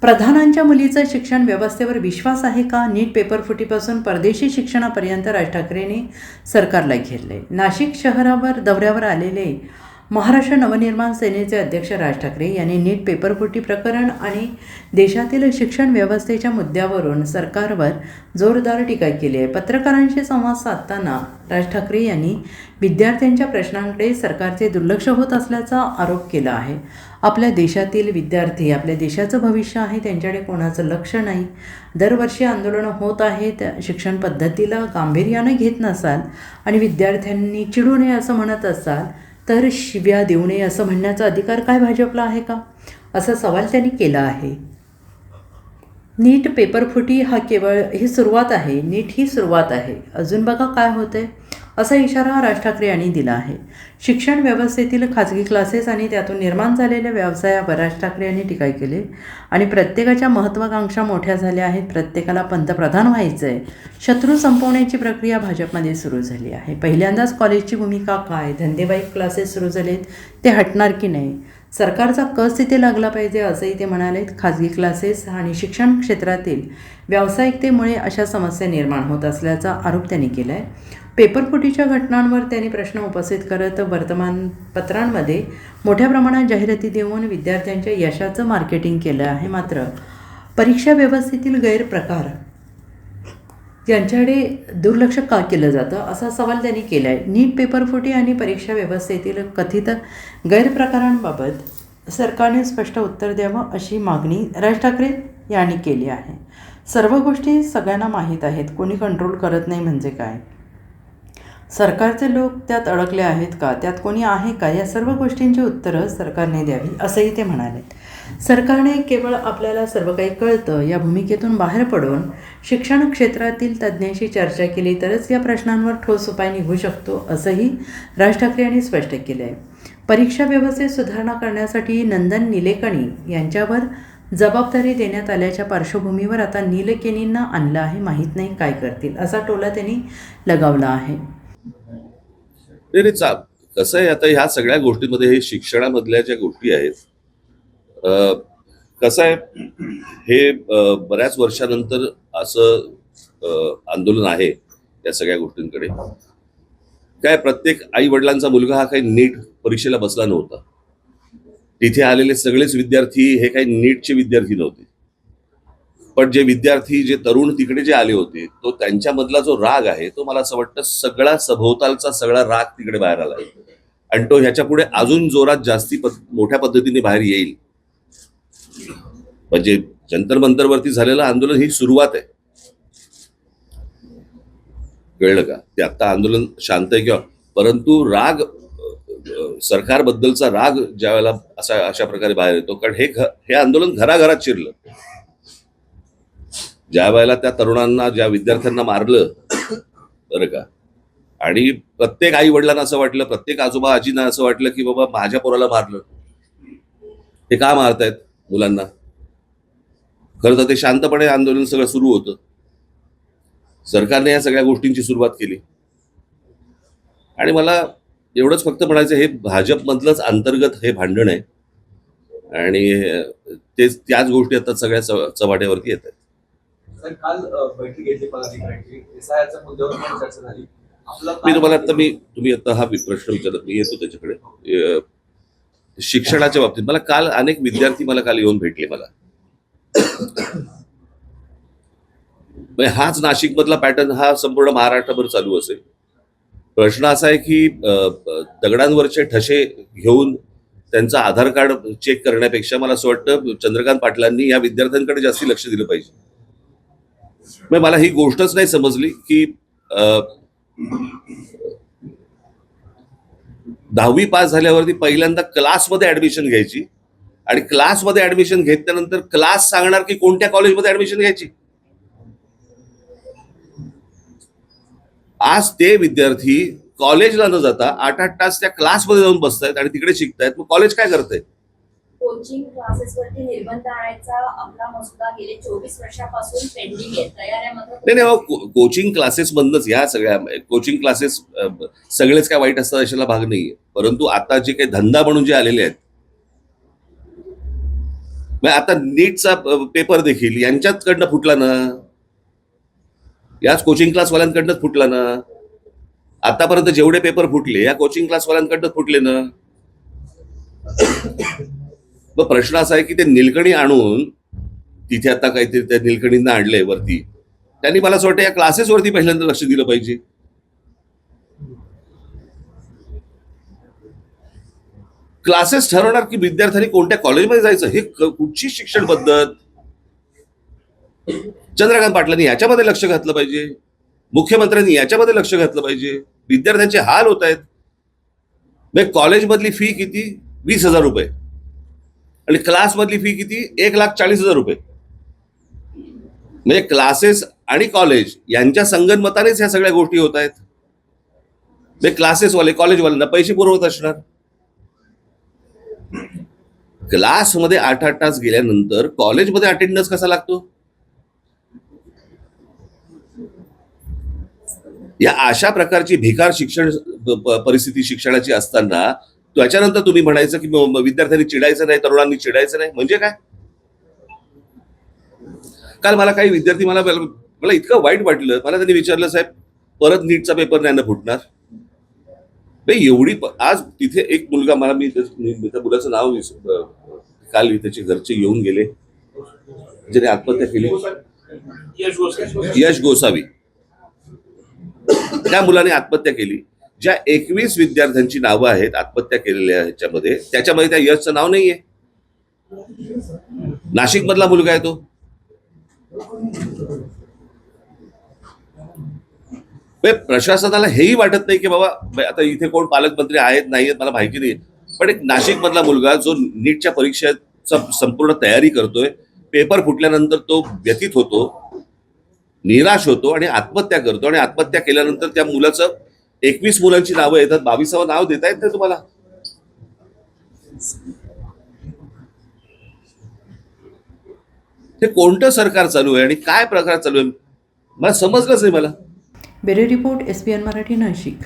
प्रधानांच्या मुलीचं शिक्षण व्यवस्थेवर विश्वास आहे का? नीट पेपरफुटीपासून परदेशी शिक्षणापर्यंत राज ठाकरेंनी सरकारला घेरले. नाशिक शहरावर दौऱ्यावर आलेले महाराष्ट्र नवनिर्माण सेनेचे अध्यक्ष राज ठाकरे यांनी नीट पेपरफुटी प्रकरण आणि देशातील शिक्षण व्यवस्थेच्या मुद्द्यावरून सरकारवर जोरदार टीका केली आहे. पत्रकारांशी संवाद साधताना राज ठाकरे यांनी विद्यार्थ्यांच्या प्रश्नांकडे सरकारचे दुर्लक्ष होत असल्याचा आरोप केला आहे. आपल्या देशातील विद्यार्थी आपल्या देशाचं भविष्य आहे, त्यांच्याकडे कोणाचं लक्ष नाही. दरवर्षी आंदोलनं होत आहेत. शिक्षण पद्धतीला गांभीर्यानं घेत नसाल आणि विद्यार्थ्यांनी चिडू नये असं म्हणत असाल तर शिव्या देऊ नये असं म्हणण्याचा अधिकार काय भाजपला आहे का, असा सवाल त्यांनी केला आहे. नीट पेपरफुटी ही सुरुवात आहे. नीट ही सुरुवात आहे, अजून बघा काय होतंय, असा इशारा राज ठाकरे यांनी दिला आहे. शिक्षण व्यवस्थेतील खाजगी क्लासेस आणि त्यातून निर्माण झालेल्या व्यवसायावर राज ठाकरे यांनी टीका केली आणि प्रत्येकाच्या महत्त्वाकांक्षा मोठ्या झाल्या आहेत. प्रत्येकाला पंतप्रधान व्हायचं आहे. शत्रू संपवण्याची प्रक्रिया भाजपमध्ये सुरू झाली आहे. पहिल्यांदाच कॉलेजची भूमिका काय, धंदेवाईक क्लासेस सुरू झालेत, ते हटणार की नाही, सरकारचा कस तिथे लागला पाहिजे असंही ते म्हणालेत. खाजगी क्लासेस आणि शिक्षण क्षेत्रातील व्यावसायिकतेमुळे अशा समस्या निर्माण होत असल्याचा आरोप त्यांनी केला आहे. पेपरफुटीच्या घटनांवर त्यांनी प्रश्न उपस्थित करत वर्तमानपत्रांमध्ये मोठ्या प्रमाणात जाहिराती देऊन विद्यार्थ्यांच्या यशाचं मार्केटिंग केलं आहे. मात्र परीक्षा व्यवस्थेतील गैरप्रकार यांच्याकडे दुर्लक्ष का केलं जातं, असा सवाल त्यांनी केला आहे. नीट पेपरफुटी आणि परीक्षा व्यवस्थेतील कथित गैरप्रकारांबाबत सरकारने स्पष्ट उत्तर द्यावं अशी मागणी राज ठाकरे यांनी केली आहे. सर्व गोष्टी सगळ्यांना माहीत आहेत, कोणी कंट्रोल करत नाही म्हणजे काय, सरकारचे लोक त्यात अडकले आहेत का, त्यात कोणी आहे का, या सर्व गोष्टींची उत्तरं सरकारने द्यावी असंही ते म्हणाले. सरकारने केवळ आपल्याला सर्व काही कळतं या भूमिकेतून बाहेर पडून शिक्षण क्षेत्रातील तज्ज्ञांशी चर्चा केली तरच या प्रश्नांवर ठोस उपाय निघू शकतो, असंही राज ठाकरे यांनी स्पष्ट केलं आहे. परीक्षा व्यवस्थेत सुधारणा करण्यासाठी नंदन निलेकणी यांच्यावर जबाबदारी देण्यात आल्याच्या पार्श्वभूमीवर आता निलेकणींना आणलं आहे. माहीत नाही काय करतील, असा टोला त्यांनी लगावला आहे. कसं आहे, आता ह्या सगळ्या गोष्टींमध्ये हे शिक्षणामधल्या ज्या गोष्टी आहेत, कसं आहे, हे बऱ्याच वर्षानंतर असं आंदोलन आहे या सगळ्या गोष्टींकडे. काय, प्रत्येक आई वडिलांचा मुलगा हा काही नीट परीक्षेला बसला नव्हता. तिथे आलेले सगळेच विद्यार्थी हे काही नीटचे विद्यार्थी नव्हते. पण जे विद्यार्थी, जे तरुण तिकडे जे आले होते, तो त्यांच्यामधला जो राग आहे तो मला असं वाटतं सगळा सभोवतालचा सगळा राग तिकडे बाहेर आला आणि तो ह्याच्या पुढे अजून जोरात जास्ती मोठ्या पद्धतीने बाहेर येईल. म्हणजे जंतर मंतरवरती झालेलं आंदोलन ही सुरुवात आहे, कळलं का? ते आता आंदोलन शांत आहे किंवा, परंतु राग, सरकारबद्दलचा राग ज्या वेळेला अशा प्रकारे बाहेर येतो, कारण हे आंदोलन घराघरात शिरलं. ज्या वेळेला त्या तरुणांना, ज्या विद्यार्थ्यांना मारलं, बरं का, आणि प्रत्येक आई वडिलांना असं वाटलं, प्रत्येक आजोबा आजींना असं वाटलं की बाबा माझ्या पोराला मारलं, हे का मारतायत मुलांना. खरं तर ते शांतपणे आंदोलन सगळं सुरू होतं. सरकारने या सगळ्या गोष्टींची सुरुवात केली आणि मला एवढंच फक्त म्हणायचं, हे भाजपमधलंच अंतर्गत हे भांडण आहे आणि त्याच गोष्टी आता सगळ्या चव्हाट्यावरती येत आहेत. काल बैठक घेतली पदाधिकाऱ्यांची, एसआयआरच्या मुद्द्यावर पण चर्चा झाली. मी तुम्हाला आता तुम्ही आता हा प्रश्न विचारत, मी येतो त्याच्याकडे. शिक्षणाच्या बाबतीत मला काल अनेक विद्यार्थी काल येऊन भेटले. मला हाच नाशिक मधला पॅटर्न हा संपूर्ण महाराष्ट्रभर चालू असेल. प्रश्न असा आहे की दगडांवरचे ठसे घेऊन त्यांचं आधार कार्ड चेक करण्यापेक्षा मला असं वाटतं चंद्रकांत पाटलांनी या विद्यार्थ्यांकडे जास्ती लक्ष दिलं पाहिजे. मला ही गोष्टच नाही समजली की 10वी पास झाल्यावरती पहिल्यांदा क्लासमध्ये ऍडमिशन घ्यायची आणि क्लासमध्ये ऍडमिशन घेतल्यानंतर क्लास सांगणार की कोणत्या कॉलेजमध्ये ऍडमिशन घ्यायची. आज ते विद्यार्थी कॉलेजला न जाता 8-8 तास त्या क्लासमध्ये जाऊन बसतायत आणि तिकडे शिकतायत. मग कॉलेज काय करतंय? कोचिंग क्लासेसवरती निर्बंध आणायचा आपला मसुदा गेले 24 वर्षापासून पेंडिंग आहे. तयार आहे मात्र नाही, कोचिंग क्लासेस मधनच ह्या सगळ्या कोचिंग क्लासेस सगळेच काय वाईट असतात अशाला भाग नाहीये. परंतु आता जे काही धंदा म्हणून जे आलेले आहेत, मग आता नीटचा पेपर देखील यांच्याचकडनं फुटला ना, याच कोचिंग क्लासवाल्यांकडनंच फुटला ना. आतापर्यंत जेवढे पेपर फुटले या कोचिंग क्लासवाल्यांकडनंच फुटले ना. मग प्रश्न असा आहे की ते निलकणी आणून तिथे आता काहीतरी त्या निलकणींना आणलंय वरती, त्यांनी मला असं वाटतं या क्लासेसवरती पहिल्यांदा लक्ष दिलं पाहिजे. क्लासेस ठरवणार की विद्यार्थ्यांनी कोणत्या कॉलेजमध्ये जायचं, हे कुठची शिक्षण पद्धत. चंद्रकांत पाटलांनी याच्यामध्ये लक्ष घातलं पाहिजे, मुख्यमंत्र्यांनी याच्यामध्ये लक्ष घातलं पाहिजे. विद्यार्थ्यांचे हाल होत आहेत. म्हणजे कॉलेजमधली फी किती, 20,000 रुपये, आणि क्लासमधली फी किती, 1,40,000 रुपये. म्हणजे क्लासेस आणि कॉलेज यांच्या संगनमतानेच ह्या सगळ्या गोष्टी होत आहेत. म्हणजे क्लासेसवाले कॉलेजवाल्यांना पैसे पुरवत असणार. क्लासमध्ये 8-8 तास गेल्यानंतर कॉलेजमध्ये अटेंडन्स कसा लागतो. या अशा प्रकारची भिकार शिक्षण परिस्थिती शिक्षणाची असताना त्याच्यानंतर तुम्ही म्हणायचं की विद्यार्थ्यांनी चिडायचं नाही, तरुणांनी चिडायचं नाही, म्हणजे काय. काल मला काही विद्यार्थी मला इतकं वाईट वाटलं. मला त्यांनी विचारलं, साहेब परत नीटचा पेपर नाही ना फुटणार. एवढी आज तिथे एक मुलगा, मला मी त्या मुलाचं नाव काल त्याचे घरचे येऊन गेले, ज्याने आत्महत्या केली, यश गोसावी. त्या मुलाने आत्महत्या केली. ज्या 21 विद्यार्थ्यांची नावं आहेत आत्महत्या केलेल्या ह्याच्यामध्ये, त्याच्यामध्ये त्या यशचं नाव नाहीये. नाशिक मधला मुलगा आहे तो. प्रशासनाला हेही वाटत नाही की बाबा आता इथे कोण पालकमंत्री आहेत नाही मला माहिती नाही, पण एक नाशिक मधला मुलगा जो नीटच्या परीक्षेचा संपूर्ण तयारी करतोय, पेपर फुटल्यानंतर तो व्यथित होतो, निराश होतो आणि आत्महत्या करतो. आणि आत्महत्या केल्यानंतर त्या मुलाचं 21 मुलांची नावं येतात, 22वं नाव देता येत नाही तुम्हाला. हे कोणतं सरकार चालू आहे आणि काय प्रकार चालू आहे मला समजलंच नाही मला. Bureau report, SBN Marathi, Nashik.